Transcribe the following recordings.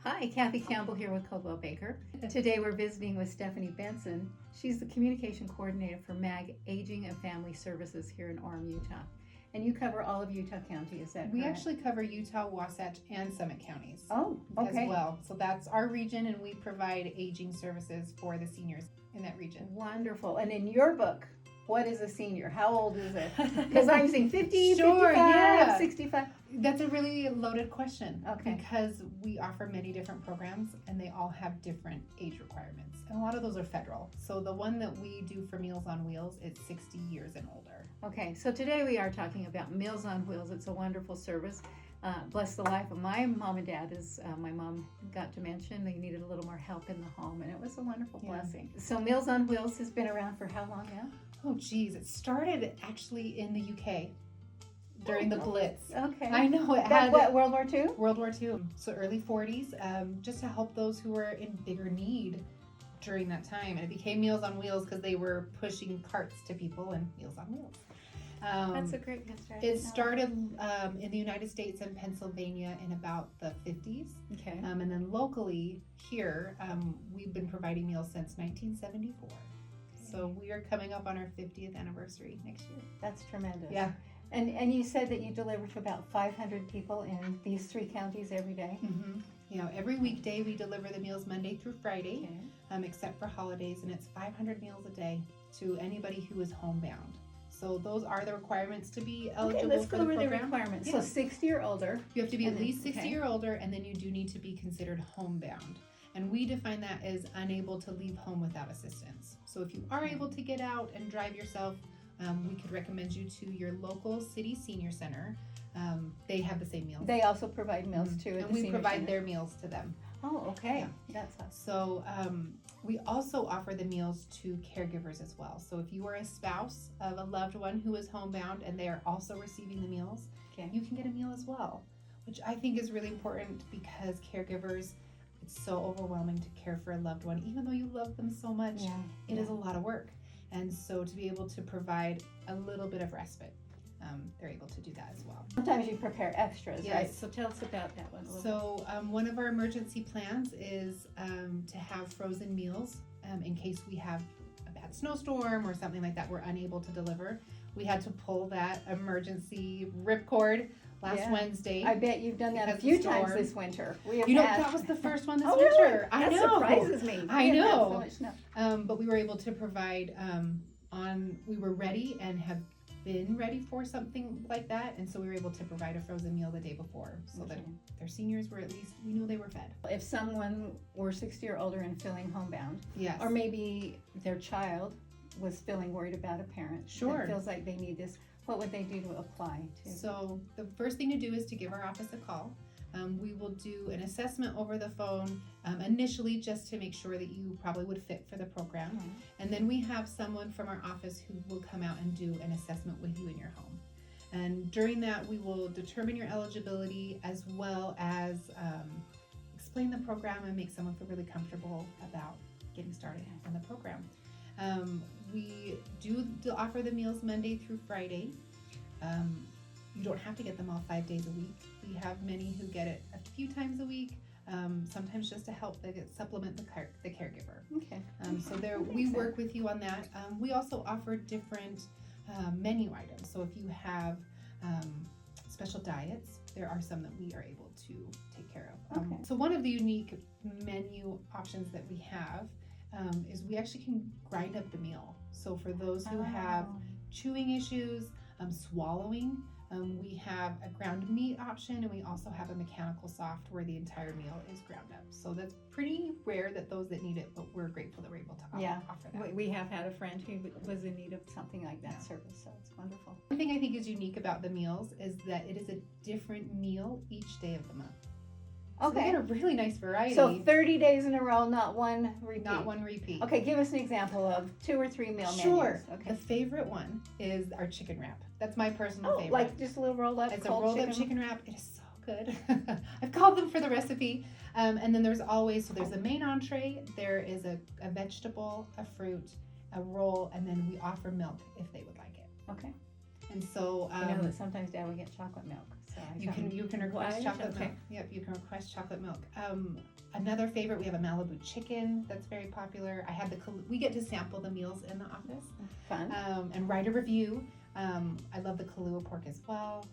Hi, Kathy Campbell here with Coldwell Baker. Today we're visiting with Stephanie Bensen. She's the communication coordinator for MAG Aging and Family Services here in Orem, Utah. And you cover all of Utah County, is that We correct? actually cover Utah, Wasatch, and Summit counties Oh, okay. as well. So that's our region, and we provide aging services for the seniors in that region. Wonderful. And in your book, what is a senior? How old is it? Because I'm seeing 50, Sure, 55, yeah. 65. That's a really loaded question. Okay. Because we offer many different programs, and they all have different age requirements. And a lot of those are federal. So the one that we do for Meals on Wheels is 60 years and older. Okay, so today we are talking about Meals on Wheels. It's a wonderful service. Bless the life of my mom and dad. My mom got dementia. They needed a little more help in the home, and it was a wonderful blessing. So Meals on Wheels has been around for how long now? Oh, geez. It started actually in the UK during the Blitz. Okay. I know. It That, had what, World War II? World War II, so early 40s, just to help those who were in bigger need during that time. And it became Meals on Wheels because they were pushing carts to people and Meals on Wheels. That's a great history. It started in the United States and Pennsylvania in about the 50s. Okay. And then locally here, we've been providing meals since 1974. So we are coming up on our 50th anniversary next year. That's tremendous. Yeah. And you said that you deliver to about 500 people in these 3 counties every day? Mm-hmm. You know, every weekday we deliver the meals Monday through Friday, Okay. Except for holidays, and it's 500 meals a day to anybody who is homebound. So those are the requirements to be eligible let's for go the over the program. requirements. Yeah. So 60 or older. You have to be And at then- least 60 okay. or older, and then you do need to be considered homebound. And we define that as unable to leave home without assistance. So if you are able to get out and drive yourself, we could recommend you to your local city senior center. They have the same meals. They also provide meals too at And the we senior provide center. their meals to them. Oh, okay. Yeah. That's awesome. So we also offer the meals to caregivers as well. So if you are a spouse of a loved one who is homebound and they are also receiving the meals, Okay. you can get a meal as well, which I think is really important because caregivers, it's so overwhelming to care for a loved one. Even though you love them so much, Yeah. it is a lot of work. And so to be able to provide a little bit of respite, they're able to do that as well. Sometimes you prepare extras, right? Yes. So tell us about that one a little So one of our emergency plans is to have frozen meals in case we have a bad snowstorm or something like that we're unable to deliver. We had to pull that emergency ripcord last Yeah. Wednesday. I bet you've done that a Because few the times storm. this winter. We have You know, had- that was the first one this Oh, winter. really? I That know. surprises me. I We have had know. so much snow. But we were able to provide we were ready and have been ready for something like that. And so we were able to provide a frozen meal the day before so that Okay. their seniors were at least, we knew they were fed. If someone were 60 or older and feeling homebound, Yes. or maybe their child was feeling worried about a parent Sure. that feels like they need this, what would they do to apply to? So the first thing to do is to give our office a call. We will do an assessment over the phone initially just to make sure that you probably would fit for the program. Mhm. And then we have someone from our office who will come out and do an assessment with you in your home. And during that, we will determine your eligibility as well as explain the program and make someone feel really comfortable about getting started on the program. We do offer the meals Monday through Friday. You don't have to get them all 5 days a week. We have many who get it a few times a week, sometimes just to help supplement the caregiver. Okay. So That we makes work with you on that. We also offer different menu items. So if you have special diets, there are some that we are able to take care of. Okay. So one of the unique menu options that we have is we actually can grind up the meal. So for those who have Oh. chewing issues, swallowing, we have a ground meat option, and we also have a mechanical soft where the entire meal is ground up. So that's pretty rare that those that need it, but we're grateful that we're able to offer that. We have had a friend who was in need of something like that Yeah. service, so it's wonderful. One thing I think is unique about the meals is that it is a different meal each day of the month. So they Okay. get a really nice variety, So 30 days in a row, not one repeat. not one repeat. Okay, give us an example of 2 or 3 meal Sure. menus. Okay. The favorite one is our chicken wrap. That's my personal Oh, favorite. like just a little rolled up It's a cold rolled up chicken wrap. It is so good. I've called them for the recipe. And then there's always, so there's a main entree, there is a vegetable, a fruit, a roll, and then we offer milk if they would like it. Okay. And so, I know that sometimes Dad would get chocolate milk. So You can request White, chocolate okay. milk. Yep, you can request chocolate milk. Another favorite, we have a Malibu chicken that's very popular. We get to sample the meals in the office Fun. and write a review. I love the Kahlua pork as well.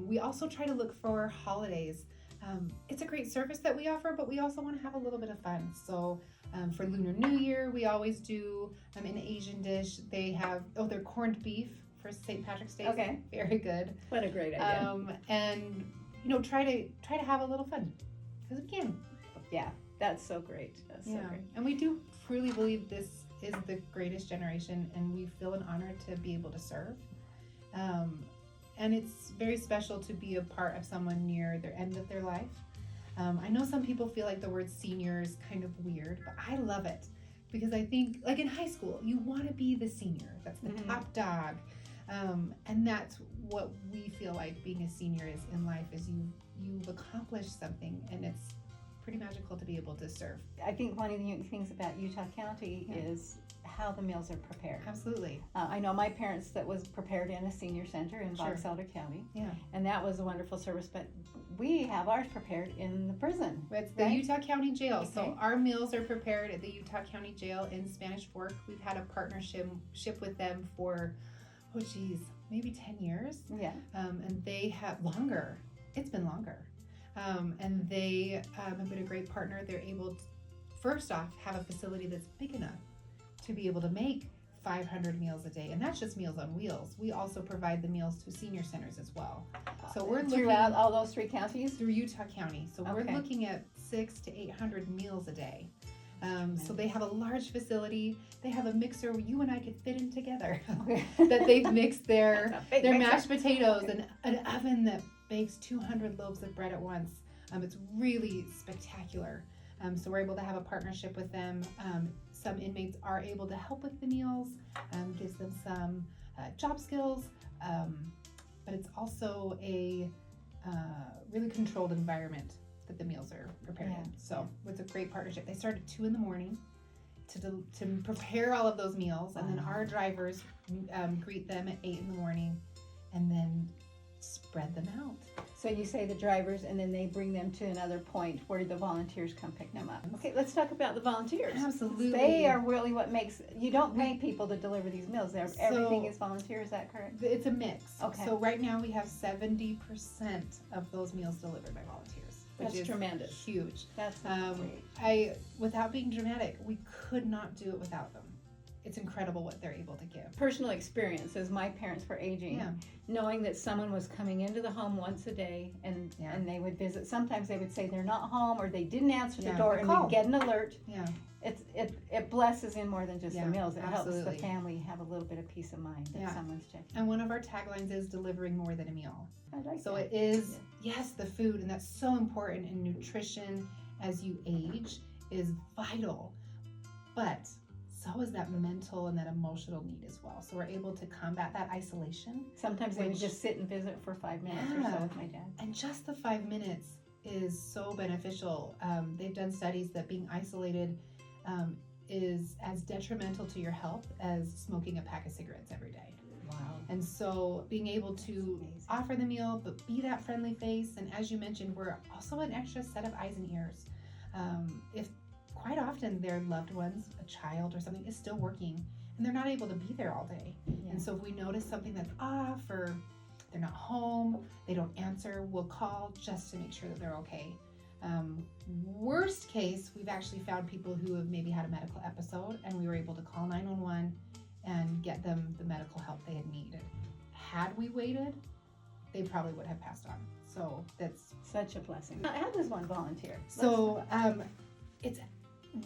We also try to look for holidays. It's a great service that we offer, but we also want to have a little bit of fun. So for Lunar New Year, we always do an Asian dish. They have their corned beef for St. Patrick's Day. Okay. Very good. What a great idea. And try to have a little fun because we can. Yeah, that's so great. That's so great. And we do truly believe this is the greatest generation, and we feel an honor to be able to serve. And it's very special to be a part of someone near their end of their life. I know some people feel like the word senior is kind of weird, but I love it because I think, like in high school, you want to be the senior. That's the top dog. And that's what we feel like being a senior is in life, is you've accomplished something, and it's pretty magical to be able to serve. I think one of the unique things about Utah County is how the meals are prepared. Absolutely. I know my parents that was prepared in a senior center in Box Elder County. Yeah. And that was a wonderful service, but we have ours prepared in the prison. It's the Utah County Jail. Okay. So our meals are prepared at the Utah County Jail in Spanish Fork. We've had a partnership with them for, maybe 10 years. Yeah. And they have longer. It's been longer. And they have been a great partner. They're able to, first off, have a facility that's big enough to be able to make 500 meals a day. And that's just Meals on Wheels. We also provide the meals to senior centers as well. So we're looking throughout all those 3 counties? Through Utah County. So we're Okay. looking at 600 to 800 meals a day. So they have a large facility. They have a mixer where you and I could fit in together. That they've mixed their mashed potatoes, and an oven that bakes 200 loaves of bread at once. It's really spectacular. So we're able to have a partnership with them. Some inmates are able to help with the meals, gives them some job skills, but it's also a really controlled environment that the meals are prepared in. So it's a great partnership. They start at 2 a.m. to prepare all of those meals, and then our drivers greet them at 8 a.m. and then spread them out. So you say the drivers, and then they bring them to another point where the volunteers come pick them up. Okay, let's talk about the volunteers. Absolutely. They are really what makes, you don't pay people to deliver these meals. Everything is volunteer, is that correct? It's a mix. Okay. So right now we have 70% of those meals delivered by volunteers, which That's is tremendous. Huge. That's great. Without being dramatic, we could not do it without them. It's incredible what they're able to give. Personal experience, as my parents were aging, knowing that someone was coming into the home once a day, and they would visit. Sometimes they would say they're not home, or they didn't answer the door, and we'd get an alert. Yeah. It blesses in more than just the meals. It helps absolutely. the family have a little bit of peace of mind that someone's checking. And one of our taglines is delivering more than a meal. I like So that. it is, yes, the food, and that's so important. And nutrition as you age is vital, but so is that mental and that emotional need as well. So we're able to combat that isolation. Sometimes they would just sit and visit for 5 minutes or so with my dad. And just the 5 minutes is so beneficial. They've done studies that being isolated is as detrimental to your health as smoking a pack of cigarettes every day. Wow. And so being able to offer the meal, but be that friendly face. And as you mentioned, we're also an extra set of eyes and ears. If quite often their loved ones, a child or something, is still working and they're not able to be there all day. And so if we notice something that's off, or they're not home, they don't answer, we'll call just to make sure that they're okay. Worst case, we've actually found people who have maybe had a medical episode, and we were able to call 911 and get them the medical help they had needed. Had we waited, they probably would have passed on. So that's such a blessing. How does one volunteer? So it's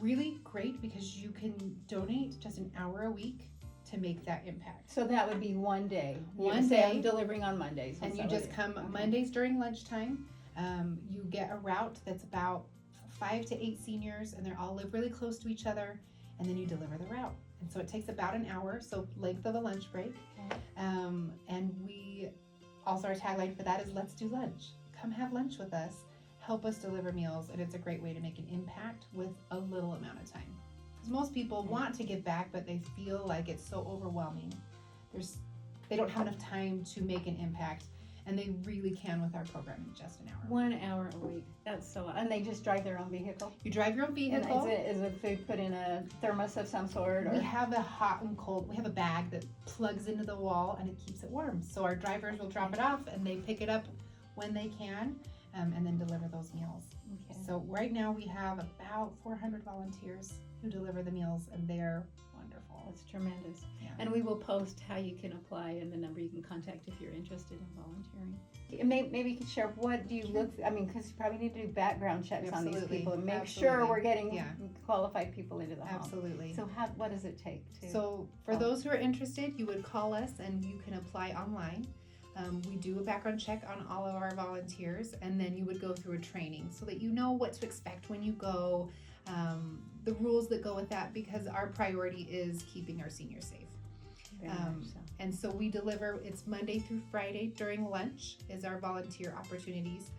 really great because you can donate just an hour a week to make that impact. So that would be one day. One day. I'm delivering on Mondays. And you just come Mondays during lunchtime. You get a route that's about 5 to 8 seniors, and they all live really close to each other, and then you deliver the route. And so it takes about an hour, so length of a lunch break. Okay. And we also, our tagline for that is let's do lunch. Come have lunch with us. Help us deliver meals, and it's a great way to make an impact with a little amount of time. Because most people want to give back, but they feel like it's so overwhelming. They don't have enough time to make an impact. and they really can with our program in just an hour. 1 hour a week. That's so. And they just drive their own vehicle. You drive your own And vehicle. is it food put in a thermos of some sort? Or? We have a hot and cold. We have a bag that plugs into the wall and it keeps it warm. So our drivers will drop it off and they pick it up when they can, and then deliver those meals. Okay. So right now we have about 400 volunteers who deliver the meals, and they're wonderful. That's tremendous. Yeah. And we will post how you can apply and the number you can contact if you're interested in volunteering. Maybe you can share, what do you look, I mean, because you probably need to do background checks on these Absolutely. people and make sure Absolutely. we're getting Yeah. qualified people into the home. Absolutely. So what does it take to? So for those who are interested, you would call us and you can apply online. We do a background check on all of our volunteers, and then you would go through a training so that you know what to expect when you go, the rules that go with that, because our priority is keeping our seniors safe. Very much so. And so we deliver, it's Monday through Friday during lunch is our volunteer opportunities.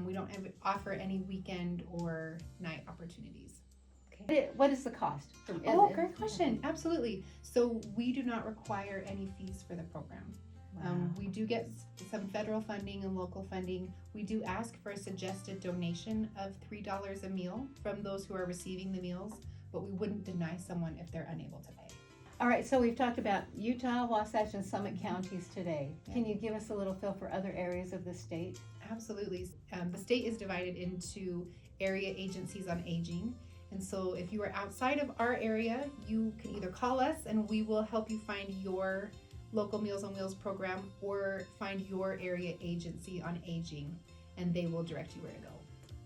We don't offer any weekend or night opportunities. Okay. What is the cost? Great question. Absolutely. So we do not require any fees for the program. Wow. We do get some federal funding and local funding. We do ask for a suggested donation of $3 a meal from those who are receiving the meals, but we wouldn't deny someone if they're unable to pay. All right, so we've talked about Utah, Wasatch, and Summit counties today. Yeah. Can you give us a little feel for other areas of the state? Absolutely. The state is divided into area agencies on aging. And so if you are outside of our area, you can either call us and we will help you find your local Meals on Wheels program, or find your area agency on aging, and they will direct you where to go.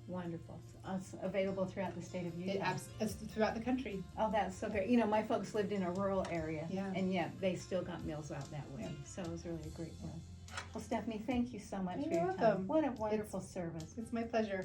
Wonderful. So it's available throughout the state of Utah. It's throughout the country. Oh, that's so great. You know, my folks lived in a rural area, Yeah. and yet they still got meals out that way. Yeah. So it was really a great one. Well, Stephanie, thank you so much You're for your time. welcome. What a wonderful service. It's my pleasure.